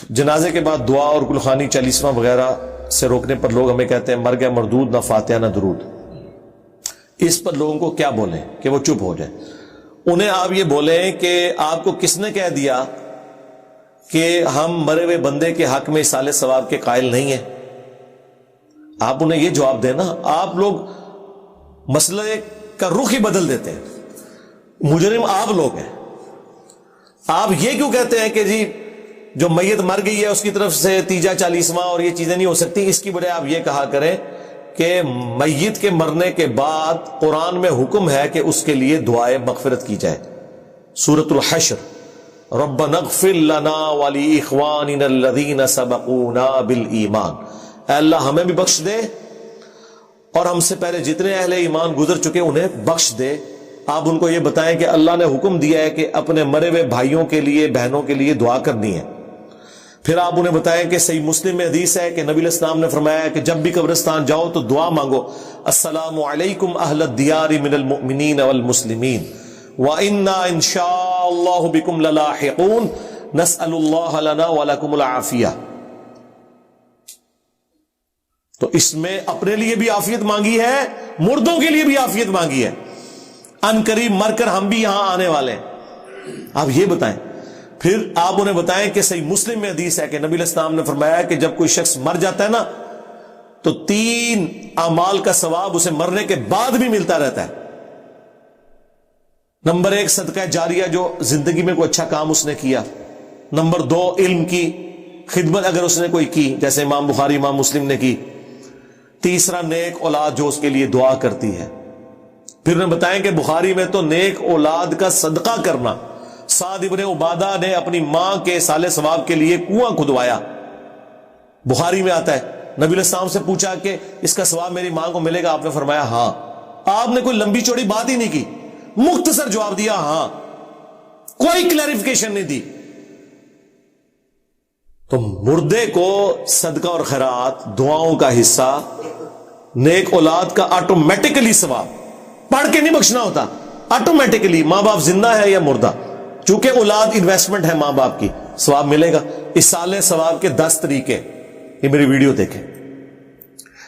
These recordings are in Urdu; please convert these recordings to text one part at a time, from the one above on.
جنازے کے بعد دعا اور گلخانی چالیسواں وغیرہ سے روکنے پر لوگ ہمیں کہتے ہیں مر گیا مردود، نہ فاتحہ نہ درود. اس پر لوگوں کو کیا بولیں کہ وہ چپ ہو جائیں؟ انہیں آپ یہ بولیں کہ آپ کو کس نے کہہ دیا کہ ہم مرے ہوئے بندے کے حق میں اصالہ ثواب کے قائل نہیں ہیں؟ آپ انہیں یہ جواب دینا. آپ لوگ مسئلے کا رخ ہی بدل دیتے ہیں. مجرم آپ لوگ ہیں. آپ یہ کیوں کہتے ہیں کہ جی جو میت مر گئی ہے اس کی طرف سے تیجا چالیسواں اور یہ چیزیں نہیں ہو سکتی؟ اس کی بجائے آپ یہ کہا کریں کہ میت کے مرنے کے بعد قرآن میں حکم ہے کہ اس کے لیے دعائے مغفرت کی جائے. سورۃ الحشر، ربنا اغفر لنا ولاخواننا الذین سبقونا بالایمان، اے اللہ ہمیں بھی بخش دے اور ہم سے پہلے جتنے اہل ایمان گزر چکے انہیں بخش دے. آپ ان کو یہ بتائیں کہ اللہ نے حکم دیا ہے کہ اپنے مرے ہوئے بھائیوں کے لیے، بہنوں کے لیے دعا کرنی ہے. پھر آپ انہیں بتائیں کہ صحیح مسلم میں حدیث ہے کہ نبی علیہ السلام نے فرمایا ہے کہ جب بھی قبرستان جاؤ تو دعا مانگو، السلام علیکم اہل الدیار من المؤمنین والمسلمین وَإِنَّا إِن شَاءَ اللَّهُ بِكُمْ لَلَاحِقُونَ نَسْأَلُ اللَّهَ لَنَا وَلَكُمُ الْعَافِيَةَ. تو اس میں اپنے لیے بھی عافیت مانگی ہے، مردوں کے لیے بھی عافیت مانگی ہے. ان قریب مر کر ہم بھی یہاں آنے والے ہیں. آپ یہ بتائیں. پھر آپ انہیں بتائیں کہ صحیح مسلم میں حدیث ہے کہ نبی علیہ السلام نے فرمایا کہ جب کوئی شخص مر جاتا ہے نا تو 3 اعمال کا ثواب اسے مرنے کے بعد بھی ملتا رہتا ہے. نمبر 1 صدقہ جاریہ، جو زندگی میں کوئی اچھا کام اس نے کیا. نمبر 2 علم کی خدمت اگر اس نے کوئی کی، جیسے امام بخاری امام مسلم نے کی. تیسرا نیک اولاد جو اس کے لیے دعا کرتی ہے. پھر انہیں بتائیں کہ بخاری میں تو نیک اولاد کا صدقہ کرنا، سعد ابن عبادہ نے اپنی ماں کے صالح ثواب کے لیے کنواں کھدوایا، بخاری میں آتا ہے. نبی علیہ السلام سے پوچھا کہ اس کا ثواب میری ماں کو ملے گا؟ آپ نے فرمایا ہاں. آپ نے کوئی لمبی چوڑی بات ہی نہیں کی، مختصر جواب دیا ہاں، کوئی کلیریفیکیشن نہیں دی. تو مردے کو صدقہ اور خیرات، دعاؤں کا حصہ، نیک اولاد کا آٹومیٹکلی ثواب، پڑھ کے نہیں بخشنا ہوتا، آٹومیٹکلی. ماں باپ زندہ ہے یا مردہ، چونکہ اولاد انویسٹمنٹ ہے ماں باپ کی، ثواب ملے گا. اصالہ ثواب کے 10 طریقے، یہ میری ویڈیو دیکھیں.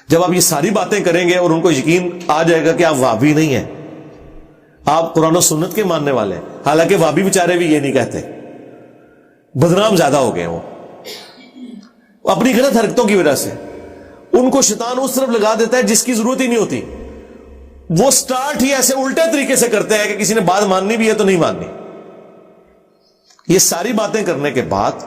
جب آپ یہ ساری باتیں کریں گے اور ان کو یقین آ جائے گا کہ آپ وہابی نہیں ہیں، آپ قرآن و سنت کے ماننے والے ہیں. حالانکہ وہابی بیچارے بھی یہ نہیں کہتے، بدنام زیادہ ہو گئے. وہ اپنی غلط حرکتوں کی وجہ سے ان کو شیطان اس طرف لگا دیتا ہے جس کی ضرورت ہی نہیں ہوتی. وہ سٹارٹ ہی ایسے الٹے طریقے سے کرتے ہیں کہ کسی نے بات ماننی بھی ہے تو نہیں ماننی. یہ ساری باتیں کرنے کے بعد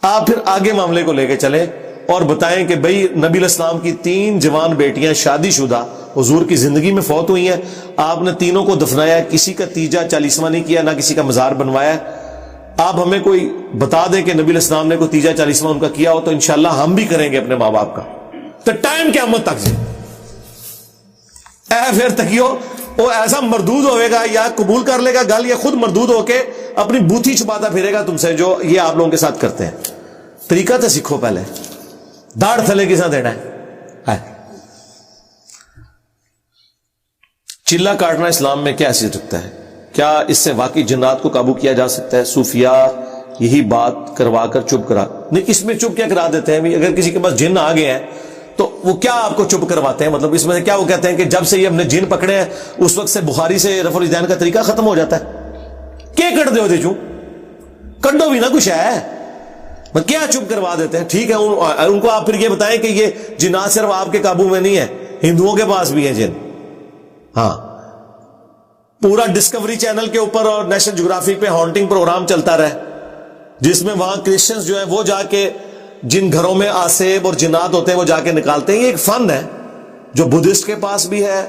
آپ پھر آگے معاملے کو لے کے چلیں اور بتائیں کہ بھئی نبی علیہ السلام کی 3 جوان بیٹیاں شادی شدہ حضور کی زندگی میں فوت ہوئی ہیں، آپ نے تینوں کو دفنایا، کسی کا تیجا چالیسواں نہیں کیا، نہ کسی کا مزار بنوایا. آپ ہمیں کوئی بتا دیں کہ نبی علیہ السلام نے کوئی تیجا چالیسواں ان کا کیا ہو تو انشاءاللہ ہم بھی کریں گے اپنے ماں باپ کا. تو ٹائم قیامت تک سے پھر تکیو وہ ایسا مردود ہوئے گا، یا قبول کر لے گا گل، یا خود مردود ہو کے اپنی بوتھی چھپاتا پھرے گا تم سے، جو یہ آپ لوگوں کے ساتھ کرتے ہیں. طریقہ تو سیکھو پہلے. داڑھ تھلے کس طرح دینا ہے. چلا کاٹنا اسلام میں کیا حیثیت رکھتا ہے؟ کیا اس سے واقعی جنات کو قابو کیا جا سکتا ہے؟ صوفیاء یہی بات کروا کر چپ کرا نہیں، اس میں چپ کیا کرا دیتے ہیں؟ اگر کسی کے پاس جن آ گئے ہیں تو وہ کیا آپ کو چپ کرواتے ہیں؟ مطلب اس میں سے کیا وہ کہتے ہیں کہ جب سے یہ ہم نے جن پکڑے ہیں اس وقت سے بخاری سے رفع الیدین کا طریقہ ختم ہو جاتا ہے؟ کیا کٹ دے چوں کڈو بھی نہ کچھ ہے، کیا چپ کروا دیتے ہیں؟ ٹھیک ہے، ان کو آپ پھر یہ بتائیں کہ یہ جنات صرف آپ کے قابو میں نہیں ہے، ہندوؤں کے پاس بھی ہیں جن. ہاں، پورا ڈسکوری چینل کے اوپر اور نیشنل جغرافی پہ ہانٹنگ پروگرام چلتا رہے جس میں وہاں کرسچنز جو ہیں وہ جا کے جن گھروں میں آسیب اور جنات ہوتے ہیں وہ جا کے نکالتے ہیں. یہ ایک فن ہے جو بدھسٹ کے پاس بھی ہے،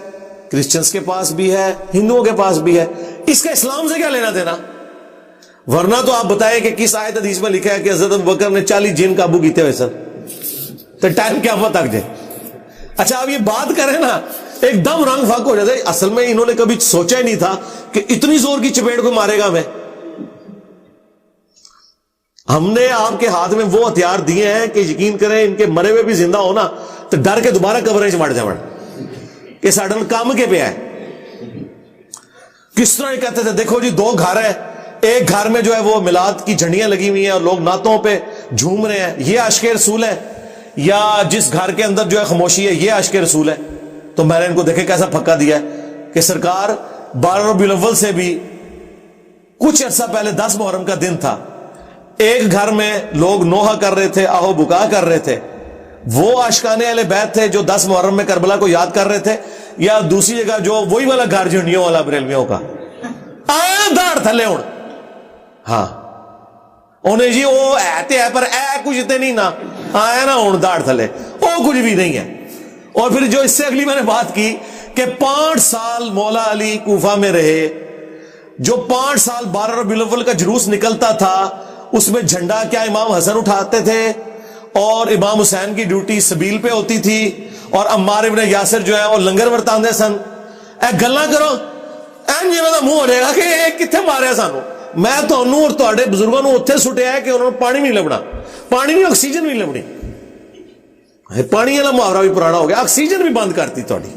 کرسچنز کے پاس بھی ہے، ہندوؤں کے پاس بھی ہے. اس کا اسلام سے کیا لینا دینا؟ ورنہ تو آپ بتائیں کہ کس آیت حدیث میں لکھا ہے کہ حضرت ابوبکر نے 40 جن قابو کیتے ہوئے سر، تو ٹائم کیا ہوا تک جائے. اچھا آپ یہ بات کریں نا ایک دم رنگ فاق ہو جاتا ہے. اصل میں انہوں نے کبھی سوچا ہی نہیں تھا کہ اتنی زور کی چپیٹ کو مارے گا ہمیں. ہم نے آپ کے ہاتھ میں وہ ہتھیار دیے ہیں کہ یقین کریں ان کے مرے ہوئے بھی زندہ ہونا تو ڈر کے دوبارہ قبریں چڑھ جاؤ کہ ساڈن کام کے پہ ہے. کس طرح کہتے تھے دیکھو جی 2 گھر ہیں، ایک گھر میں جو ہے وہ میلاد کی جھنڈیاں لگی ہوئی ہیں اور لوگ نعتوں پہ جھوم رہے ہیں یہ عاشق رسول ہے، یا جس گھر کے اندر جو ہے خاموشی ہے یہ عاشق رسول ہے؟ تو میں نے ان کو دیکھے کیسا پھکا دیا ہے کہ سرکار 12 ربیع الاول سے بھی کچھ عرصہ پہلے 10 محرم کا دن تھا، ایک گھر میں لوگ نوحہ کر رہے تھے، آہو بکا کر رہے تھے، وہ عاشقان اہل بیت تھے جو 10 محرم میں کربلا کو یاد کر رہے تھے، یا دوسری جگہ جو وہی والا گھر جھنڈیوں والا بریلویوں کا آیا داڑ تھلے ہوں؟ ہاں انہیں جی وہ ایتے ہے پر اے کچھ تے نہیں نا آیا نا ہوں داڑ تھلے، وہ کچھ بھی نہیں ہے۔ اور پھر جو اس سے اگلی میں نے بات کی کہ 5 سال مولا علی کوفہ میں رہے، جو 5 سال 12 ربیع الاول کا جلوس نکلتا تھا اس میں جھنڈا کیا امام حسن اٹھاتے تھے اور امام حسین کی ڈیوٹی سبیل پہ ہوتی تھی، اور عمار ابن یاسر جو ہے وہ لنگر ورتاندے سن۔ اے گلاں کرو این جنہاں دا منہ ہو جائے گا کہ اے کتنے ماریا سانو، میں تانوں اور تہاڈے بزرگاں نوں اوتھے سٹیا ہے کہ انہوں نے پانی نہیں لبنا، پانی نہیں آکسیجن نہیں لبنی، پانی والا محاورہ بھی پرانا ہو گیا، آکسیجن بھی بند کرتی تہاڈی۔